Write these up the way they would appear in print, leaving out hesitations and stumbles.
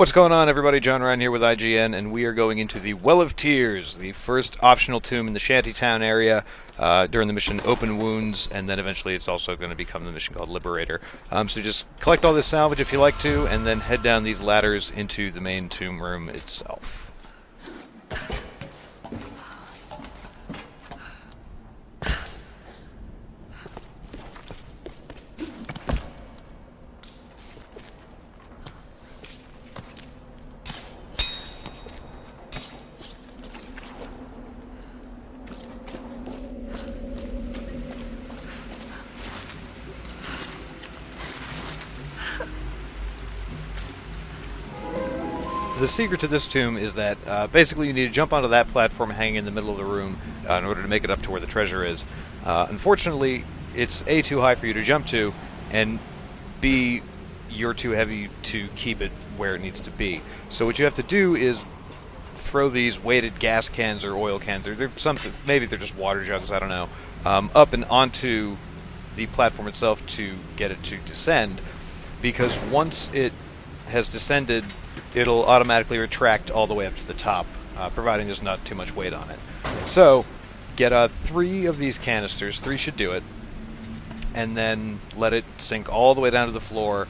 What's going on, everybody? John Ryan here with IGN, and we are going into the Well of Tears, the first optional tomb in the Shantytown area during the mission Open Wounds, and then eventually it's also going to become the mission called Liberator. So just collect all this salvage if you like to, and then head down these ladders into the main tomb room itself. The secret to this tomb is that basically you need to jump onto that platform hanging in the middle of the room in order to make it up to where the treasure is. Unfortunately, it's A, too high for you to jump to, and B, you're too heavy to keep it where it needs to be. So what you have to do is throw these weighted gas cans or oil cans, or they're something, maybe they're just water jugs, I don't know, up and onto the platform itself to get it to descend, because once it has descended, it'll automatically retract all the way up to the top, providing there's not too much weight on it. So, get 3 of these canisters, 3 should do it, and then let it sink all the way down to the floor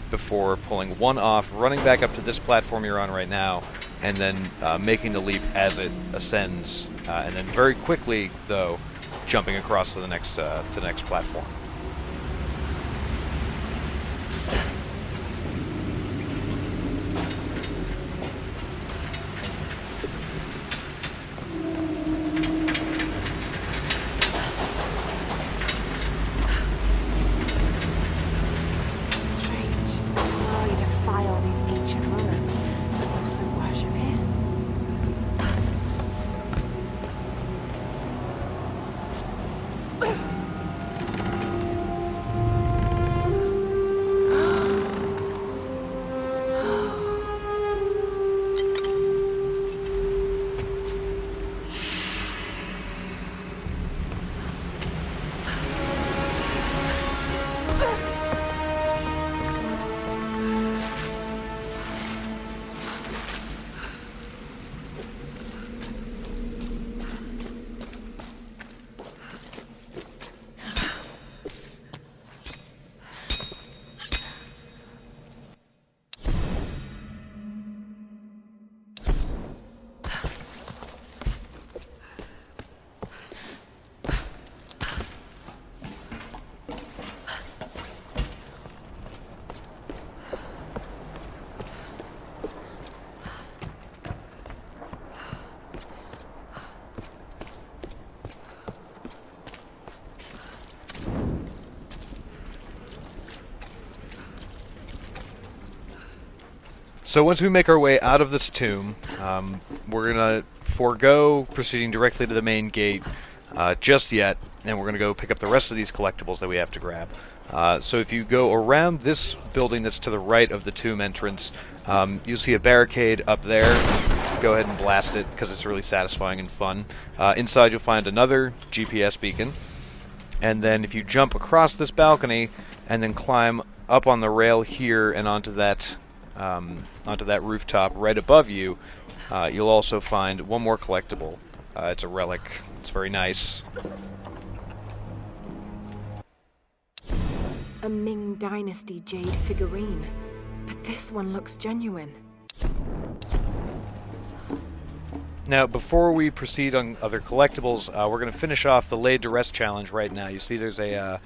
before pulling one off, running back up to this platform you're on right now, and then making the leap as it ascends, and then very quickly, though, jumping across to the next platform. So once we make our way out of this tomb, we're going to forego proceeding directly to the main gate just yet, and we're going to go pick up the rest of these collectibles that we have to grab. So if you go around this building that's to the right of the tomb entrance, you'll see a barricade up there. Go ahead and blast it, because it's really satisfying and fun. Inside you'll find another GPS beacon, and then if you jump across this balcony and then climb up on the rail here and onto that rooftop right above you, you'll also find one more collectible. It's a relic. It's very nice. A Ming Dynasty jade figurine, but this one looks genuine. Now, before we proceed on other collectibles, we're going to finish off the Laid to Rest challenge right now. You see there's an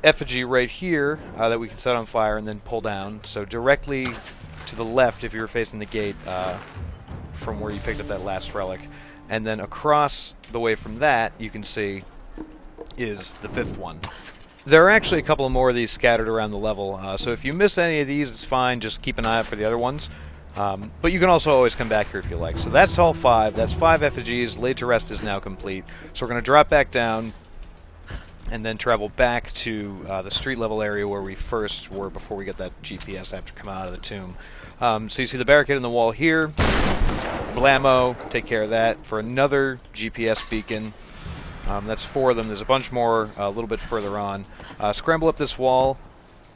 effigy right here that we can set on fire and then pull down. So directly to the left, if you were facing the gate from where you picked up that last relic, and then across the way from that, you can see, is the 5th one. There are actually a couple more of these scattered around the level, so if you miss any of these, it's fine. Just keep an eye out for the other ones. But you can also always come back here if you like. So that's all 5. That's 5 effigies. Laid to Rest is now complete. So we're going to drop back down and then travel back to the street level area where we first were before we get that GPS after coming out of the tomb. So you see the barricade in the wall here. Blammo, take care of that. For another GPS beacon. That's 4 of them. There's a bunch more a little bit further on. Scramble up this wall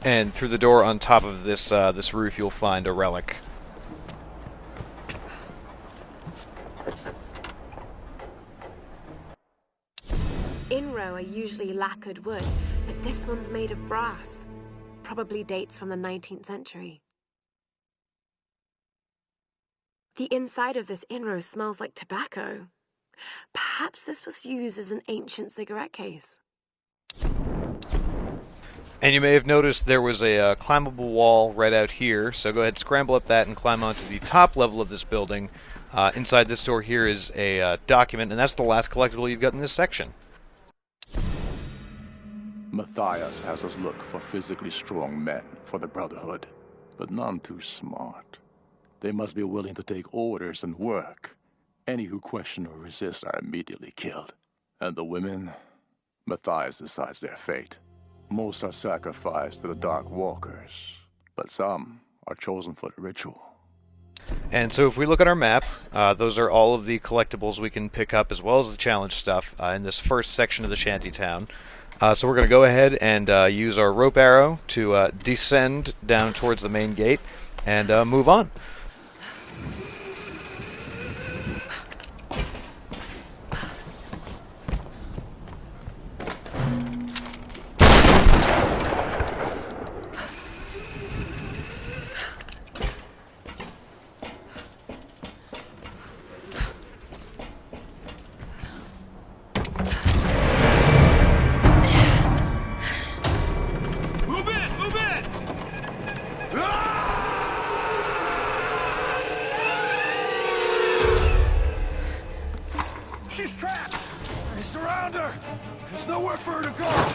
And through the door on top of this this roof, you'll find a relic. Inro are usually lacquered wood, but this one's made of brass. Probably dates from the 19th century. The inside of this Inro smells like tobacco. Perhaps this was used as an ancient cigarette case. And you may have noticed there was a climbable wall right out here, so go ahead, scramble up that and climb onto the top level of this building. Inside this door here is a document, and that's the last collectible you've got in this section. Matthias has us look for physically strong men for the Brotherhood, but none too smart. They must be willing to take orders and work. Any who question or resist are immediately killed. And the women? Matthias decides their fate. Most are sacrificed to the Dark Walkers, but some are chosen for the ritual. And so if we look at our map, those are all of the collectibles we can pick up, as well as the challenge stuff, in this first section of the shantytown. So we're going to go ahead and use our rope arrow to descend down towards the main gate and move on. She's trapped! They surround her! There's nowhere for her to go!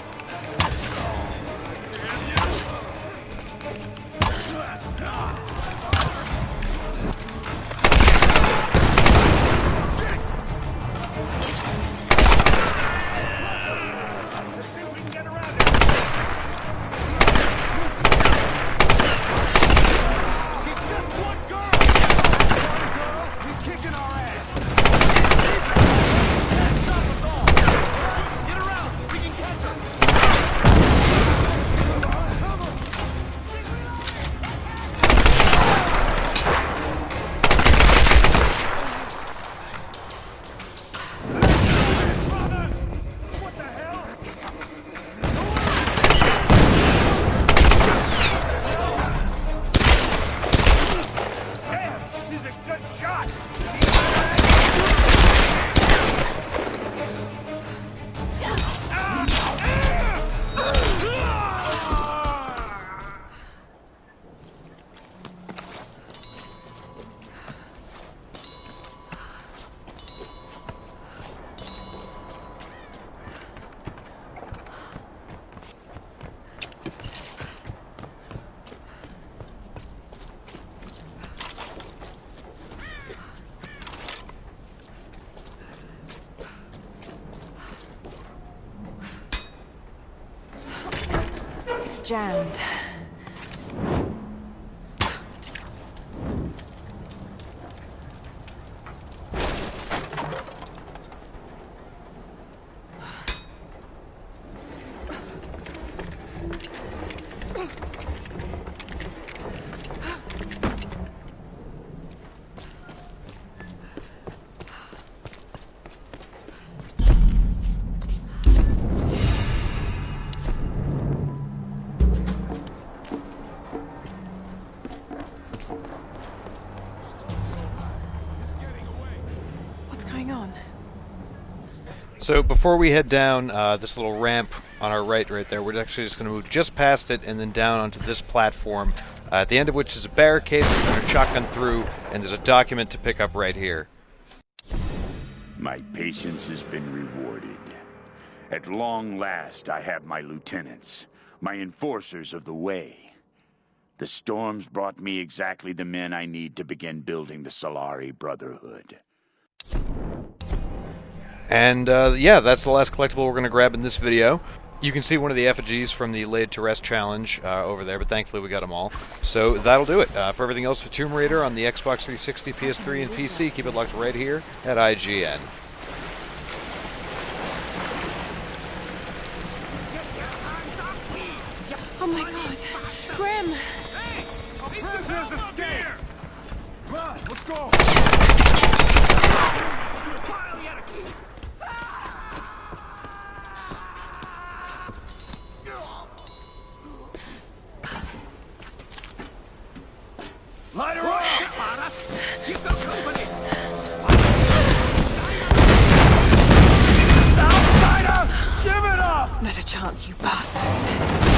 Jammed. So before we head down this little ramp on our right there, we're actually just going to move just past it and then down onto this platform, at the end of which is a barricade we're going to shotgun through, and there's a document to pick up right here. My patience has been rewarded. At long last, I have my lieutenants, my enforcers of the way. The storms brought me exactly the men I need to begin building the Solari Brotherhood. And yeah, that's the last collectible we're going to grab in this video. You can see one of the effigies from the Laid to Rest challenge over there, but thankfully we got them all. So that'll do it. For everything else for Tomb Raider on the Xbox 360, PS3, and PC, keep it locked right here at IGN. Oh my god. Light her up! You've got company! Outsider! Give it up! Not a chance, you bastards.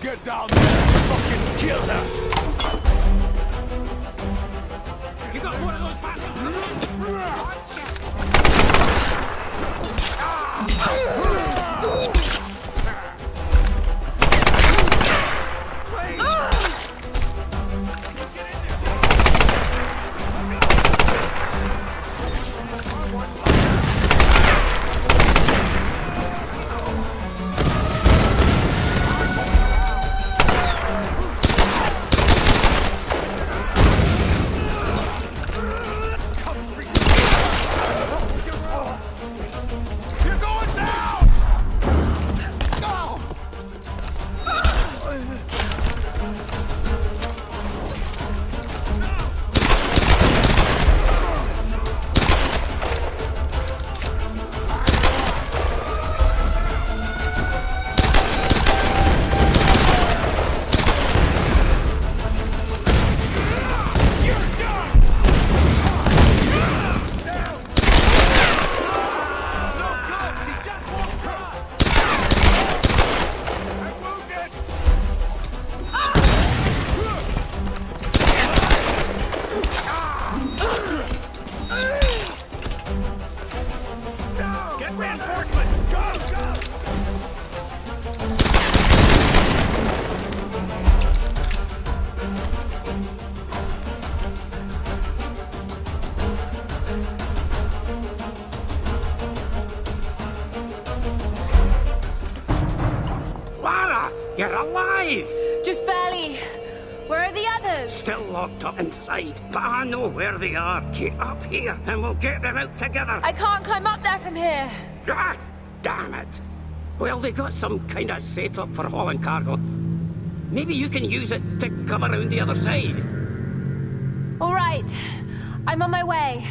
Get down there and fucking kill her! You got one of those You're alive! Just barely. Where are the others? Still locked up inside, but I know where they are. Get up here and we'll get them out together. I can't climb up there from here. Ah, damn it. Well, they got some kind of setup for hauling cargo. Maybe you can use it to come around the other side. All right. I'm on my way.